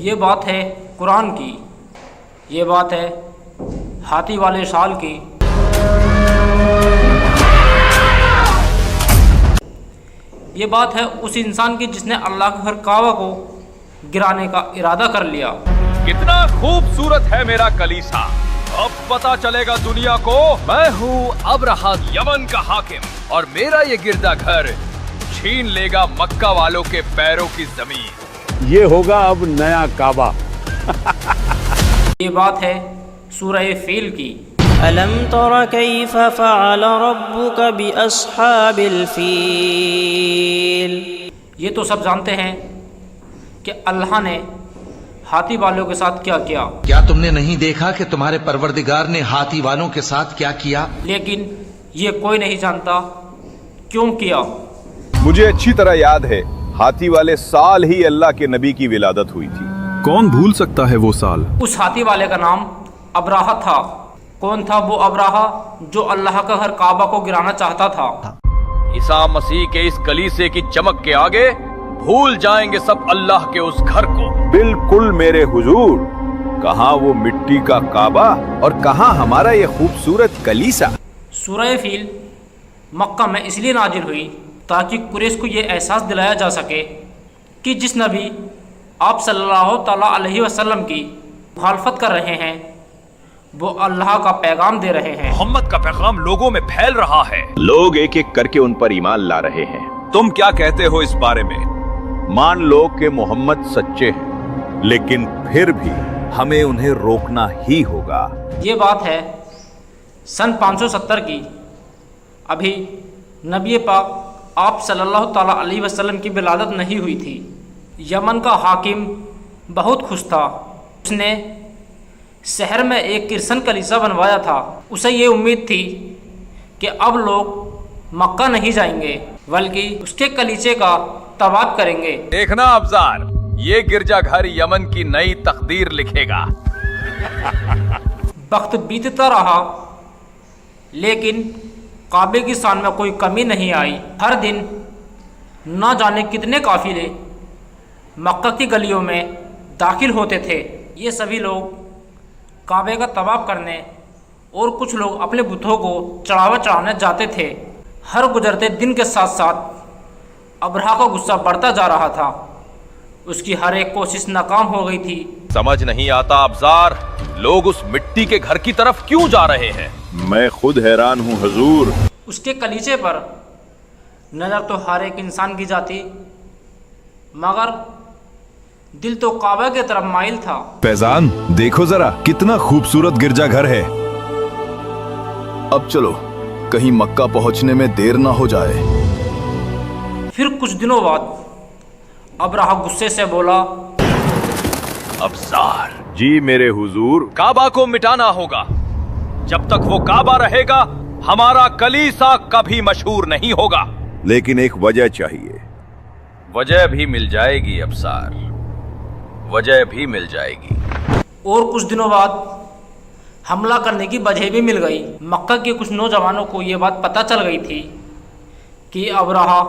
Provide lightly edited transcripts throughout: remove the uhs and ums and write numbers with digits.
ये बात है कुरान की, ये बात है हाथी वाले साल की। ये बात है उस इंसान की जिसने अल्लाह के घर काबा को गिराने का इरादा कर लिया। कितना खूबसूरत है मेरा कलीसा, अब पता चलेगा दुनिया को मैं हूँ अब्राहा यमन का हाकिम, और मेरा ये गिरदा घर छीन लेगा मक्का वालों के पैरों की जमीन। ये होगा अब नया काबा। ये बात है सूरह फील की। अलम तरा कैफ फ़अल रब्बुक बिअस्हाबिल फील। ये तो सब जानते हैं कि अल्लाह ने हाथी वालों के साथ क्या किया। क्या तुमने नहीं देखा कि तुम्हारे परवरदिगार ने हाथी वालों के साथ क्या किया? लेकिन ये कोई नहीं जानता क्यों किया। मुझे अच्छी तरह याद है, हाथी वाले साल ही अल्लाह के नबी की विलादत हुई थी। कौन भूल सकता है वो साल। उस हाथी वाले का नाम अब्राहा था। कौन था वो अब्राहा जो अल्लाह का घर काबा को गिराना चाहता था। ईसा मसीह के इस कलीसे की चमक के आगे भूल जाएंगे सब अल्लाह के उस घर को। बिल्कुल मेरे हुजूर, कहाँ वो मिट्टी का काबा और कहाँ हमारा ये खूबसूरत कलीसा। सूरह फील मक्का में इसलिए नाजिल हुई ताकि कुरैश को ये एहसास दिलाया जा सके कि जिस नबी आप सल्लल्लाहु तआला अलैहि वसल्लम की मुखालफत कर रहे हैं वो अल्लाह का पैगाम दे रहे हैं। मोहम्मद का पैगाम लोगों में फैल रहा है, लोग एक एक करके उन पर ईमान ला रहे हैं। तुम क्या कहते हो इस बारे में? मान लो कि मोहम्मद सच्चे हैं, लेकिन फिर भी हमें उन्हें रोकना ही होगा। ये बात है सन 570 की। अभी नबी पाक आप सल्लल्लाहु तआला अलैहि वसल्लम की विलादत नहीं हुई थी। यमन का हाकिम बहुत खुश था। उसने शहर में एक किरसन कलीसा बनवाया था। उसे ये उम्मीद थी कि अब लोग मक्का नहीं जाएंगे बल्कि उसके कलीचे का तवाफ करेंगे। देखना अब्जार, ये गिरजाघर यमन की नई तकदीर लिखेगा। वक्त बीतता रहा लेकिन काबे की शान में कोई कमी नहीं आई। हर दिन न जाने कितने काफिले मक्का की गलियों में दाखिल होते थे। ये सभी लोग काबे का तवाफ करने और कुछ लोग अपने बुतों को चढ़ावा चढ़ाने जाते थे। हर गुजरते दिन के साथ साथ अब्राहा का गुस्सा बढ़ता जा रहा था। उसकी हर एक कोशिश नाकाम हो गई थी। समझ नहीं आता अब्जार, लोग उस मिट्टी के घर की तरफ क्यों जा रहे हैं? मैं खुद हैरान हूँ हुजूर। उसके कलीचे पर नजर तो हर एक इंसान की जाती मगर दिल तो काबा की तरफ माइल था। फैजान देखो जरा कितना खूबसूरत गिरजाघर है। अब चलो कहीं मक्का पहुंचने में देर ना हो जाए। फिर कुछ दिनों बाद अब्राहा गुस्से से बोला, अब्जार जी मेरे हुजूर। काबा को मिटाना होगा। जब तक वो काबा रहेगा हमारा कलीसा कभी मशहूर नहीं होगा। लेकिन एक वजह चाहिए। वजह भी मिल जाएगी अब्सार, वजह भी मिल जाएगी। और कुछ दिनों बाद हमला करने की वजह भी मिल गई। मक्का के कुछ नौजवानों को ये बात पता चल गई थी कि अब्राहा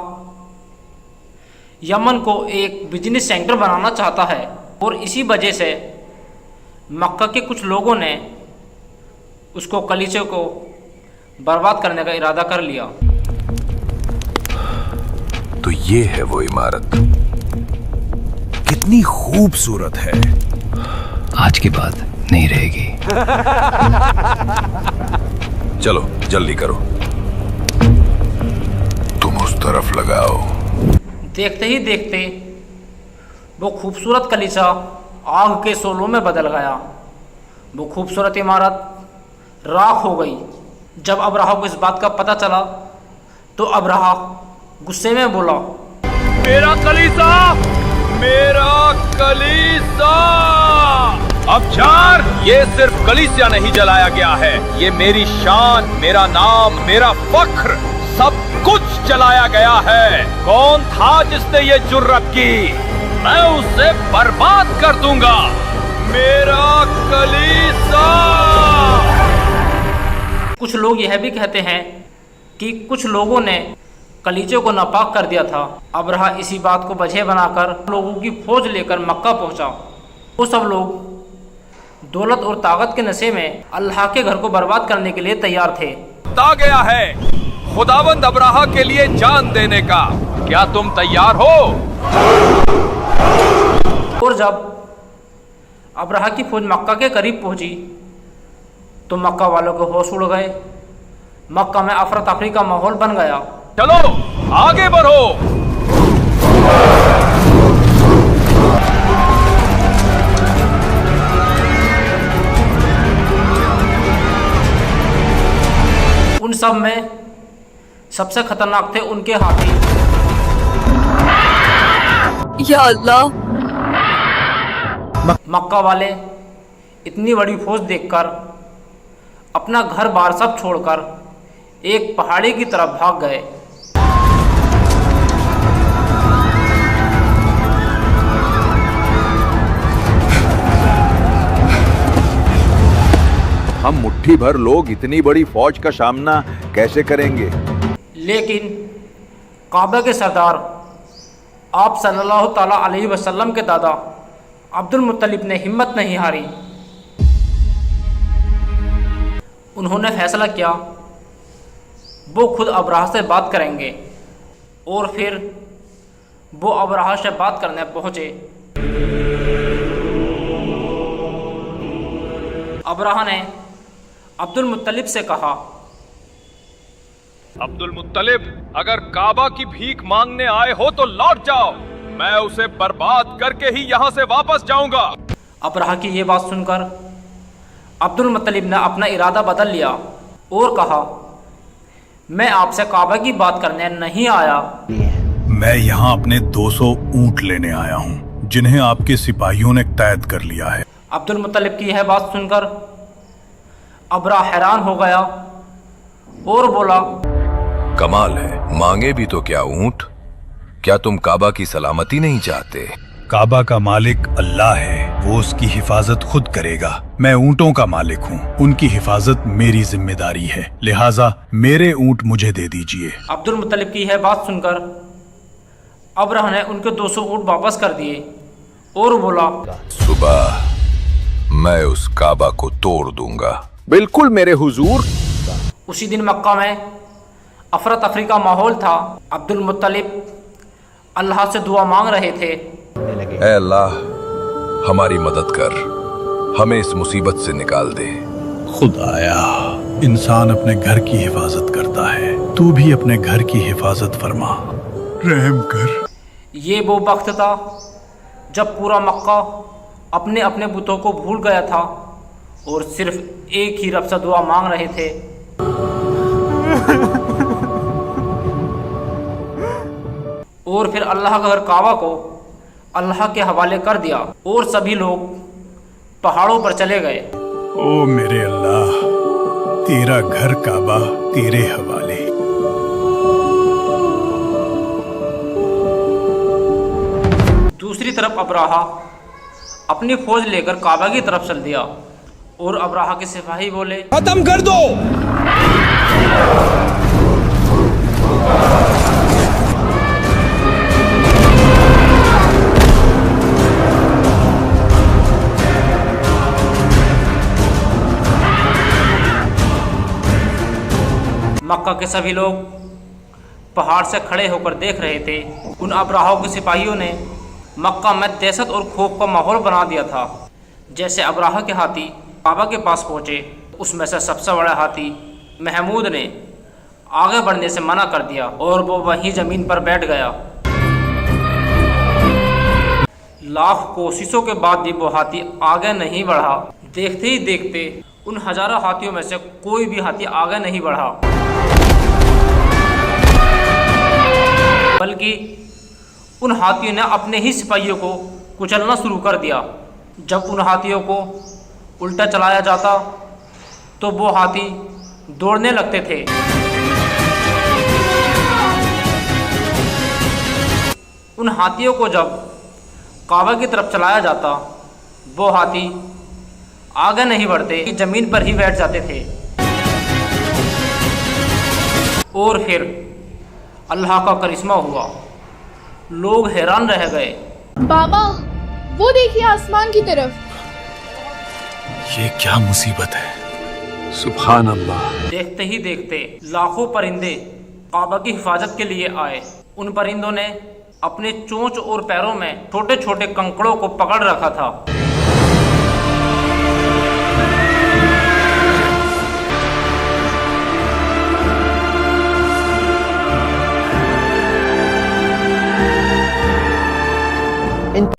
यमन को एक बिजनेस सेंटर बनाना चाहता है और इसी वजह से मक्का के कुछ लोगों ने उसको कलीचे को बर्बाद करने का इरादा कर लिया। तो ये है वो इमारत, कितनी खूबसूरत है। आज के बाद नहीं रहेगी। चलो जल्दी करो, तुम उस तरफ लगाओ। देखते ही देखते वो खूबसूरत कलीचा आग के शोलों में बदल गया। वो खूबसूरत इमारत राख हो गई। जब अब्राहा को इस बात का पता चला तो अब्राहा गुस्से में बोला, मेरा कलीसा, मेरा कलीसा। अब्जार, ये सिर्फ कलीसिया नहीं जलाया गया है, ये मेरी शान, मेरा नाम, मेरा फख्र सब कुछ जलाया गया है। कौन था जिसने ये जुर्रत की? मैं उसे बर्बाद कर दूंगा। मेरा कलीसा। कुछ लोग यह भी कहते हैं कि कुछ लोगों ने कलीचे को नापाक कर दिया था। अब्राहा इसी बात को वजह बनाकर लोगों की फौज लेकर मक्का पहुंचा वो सब लोग दौलत और ताकत के नशे में अल्लाह के घर को बर्बाद करने के लिए तैयार थे। आ गया है खुदावंद अब्राहा के लिए जान देने का। क्या तुम तैयार हो? और जब अब्राहा की फौज मक्का के करीब पहुंची तो मक्का वालों के होश उड़ गए। मक्का में अफरा तफरी का माहौल बन गया। चलो आगे बढ़ो। उन सब में सबसे खतरनाक थे उनके हाथी। या अल्लाह! मक्का वाले इतनी बड़ी फौज देखकर अपना घर बार सब छोड़कर एक पहाड़ी की तरफ भाग गए। हम मुट्ठी भर लोग इतनी बड़ी फौज का सामना कैसे करेंगे? लेकिन काबा के सरदार आप सल्लल्लाहु ताला अलैहि वसल्लम के दादा अब्दुल मुत्तलिब ने हिम्मत नहीं हारी। उन्होंने फैसला किया वो खुद अब्राहा से बात करेंगे और फिर वो अब्राहा से बात करने पहुंचे। अब्राहा ने अब्दुल मुत्तलिब से कहा, अब्दुल मुत्तलिब, अगर काबा की भीख मांगने आए हो तो लौट जाओ। मैं उसे बर्बाद करके ही यहाँ से वापस जाऊंगा। अब्राहा की ये बात सुनकर अब्दुल मुत्तलिब ने अपना इरादा बदल लिया और कहा, मैं आपसे काबा की बात करने नहीं आया। मैं यहाँ अपने 200 ऊंट लेने आया हूँ जिन्हें आपके सिपाहियों ने कैद कर लिया है। अब्दुल मुत्तलिब की यह बात सुनकर अब्राहा हैरान हो गया और बोला, कमाल है, मांगे भी तो क्या ऊंट? क्या तुम काबा की सलामती नहीं चाहते? काबा का मालिक अल्लाह है, वो उसकी हिफाजत खुद करेगा। मैं ऊंटों का मालिक हूँ, उनकी हिफाजत मेरी जिम्मेदारी है, लिहाजा मेरे ऊंट मुझे दे दीजिए। अब्दुल मुत्तलिब की यह बात सुनकर अब्राहा ने उनके 200 ऊंट वापस कर दिए और बोला, सुबह मैं उस काबा को तोड़ दूंगा। बिल्कुल मेरे हुजूर। उसी दिन मक्का में अफरा तफरी का माहौल था। अब्दुल मुत्तलिब अल्लाह से दुआ मांग रहे थे, ऐ अल्लाह हमारी मदद कर, हमें इस मुसीबत से निकाल दे। खुदाया, इंसान अपने घर की हिफाजत करता है, तू भी अपने घर की हिफाजत फरमा, रहम कर। ये वो वक्त था जब पूरा मक्का अपने अपने बुतों को भूल गया था और सिर्फ एक ही रब से दुआ मांग रहे थे। और फिर अल्लाह का घर काबा को अल्लाह के हवाले कर दिया और सभी लोग पहाड़ों पर चले गए। ओ मेरे अल्लाह, तेरा घर काबा तेरे हवाले। दूसरी तरफ अब्राहा अपनी फौज लेकर काबा की तरफ चल दिया और अब्राहा के सिपाही बोले, खत्म कर दो। मक्का के सभी लोग पहाड़ से खड़े होकर देख रहे थे। उन अब्राहा के सिपाहियों ने मक्का में दहशत और खौफ का माहौल बना दिया था। जैसे अब्राहा के हाथी काबा के पास पहुंचे, उसमें से सबसे बड़ा हाथी महमूद ने आगे बढ़ने से मना कर दिया और वो वहीं ज़मीन पर बैठ गया। लाख कोशिशों के बाद भी वो हाथी आगे नहीं बढ़ा। देखते ही देखते उन हजारों हाथियों में से कोई भी हाथी आगे नहीं बढ़ा, बल्कि उन हाथियों ने अपने ही सिपाहियों को कुचलना शुरू कर दिया। जब उन हाथियों को उल्टा चलाया जाता तो वो हाथी दौड़ने लगते थे। उन हाथियों को जब काबा की तरफ चलाया जाता, वो हाथी आगे नहीं बढ़ते, जमीन पर ही बैठ जाते थे। और फिर अल्लाह का करिश्मा हुआ, लोग हैरान रह गए। बाबा, वो देखिए आसमान की तरफ। ये क्या मुसीबत है। सुभान अल्लाह। देखते ही देखते लाखों परिंदे काबा की हिफाजत के लिए आए। उन परिंदों ने अपने चोंच और पैरों में छोटे छोटे कंकड़ों को पकड़ रखा था।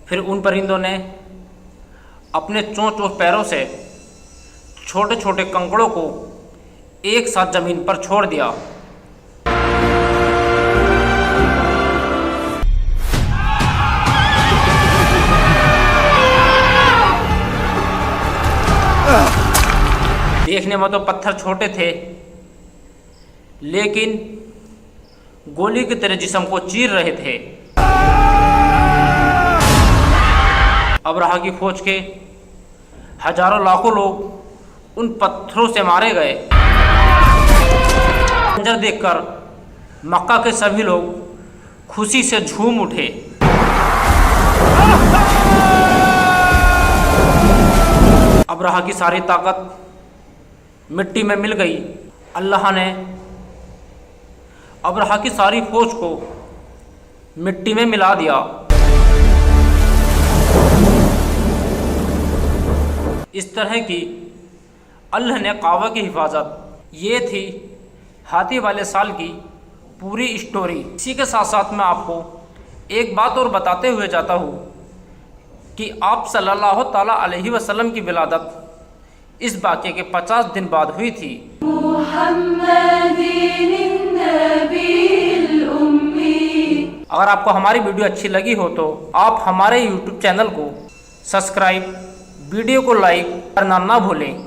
फिर उन परिंदों ने अपने चोंच और पैरों से छोटे छोटे कंकड़ों को एक साथ जमीन पर छोड़ दिया। देखने में तो पत्थर छोटे थे, लेकिन गोली की तरह जिस्म को चीर रहे थे। अब्राहा की फौज के हजारों लाखों लोग उन पत्थरों से मारे गए। मंजर देखकर मक्का के सभी लोग खुशी से झूम उठे। अब्राहा की सारी ताकत मिट्टी में मिल गई। अल्लाह ने अब्राहा की सारी फौज को मिट्टी में मिला दिया। इस तरह की अल्लाह ने काबा की हिफाजत। ये थी हाथी वाले साल की पूरी स्टोरी। इसी के साथ साथ मैं आपको एक बात और बताते हुए जाता हूँ कि आप सल्लल्लाहु ताला अलैहि वसल्लम की विलादत इस वाक़े के 50 दिन बाद हुई थी। अगर आपको हमारी वीडियो अच्छी लगी हो तो आप हमारे YouTube चैनल को सब्सक्राइब, वीडियो को लाइक करना ना भूलें।